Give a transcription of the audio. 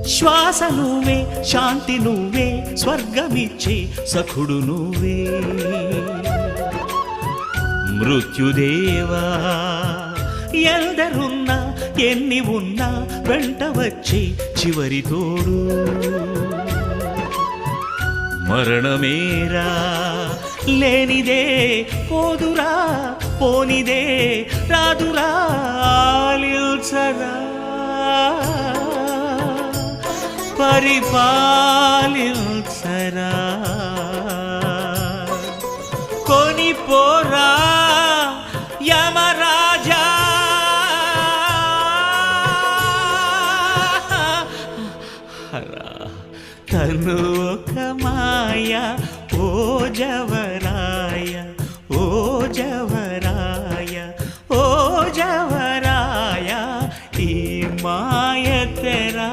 శ్వాస నువ్వే, శాంతి నువ్వే, స్వర్గమిచ్చే సఖుడు నువ్వే. మృత్యుదేవా ఎందరున్నా ఎన్ని ఉన్నా వెంట వచ్చే చివరి తోడు. మరణమేరా లేనిదే పోదురా, పోనిదే రాదురా, ఆలిల్చరా పరిపాలిల్చరా. కొనిపోరా యమరాజా. తను ఒక మాయ ఓ జవరాయ, ఓ జవ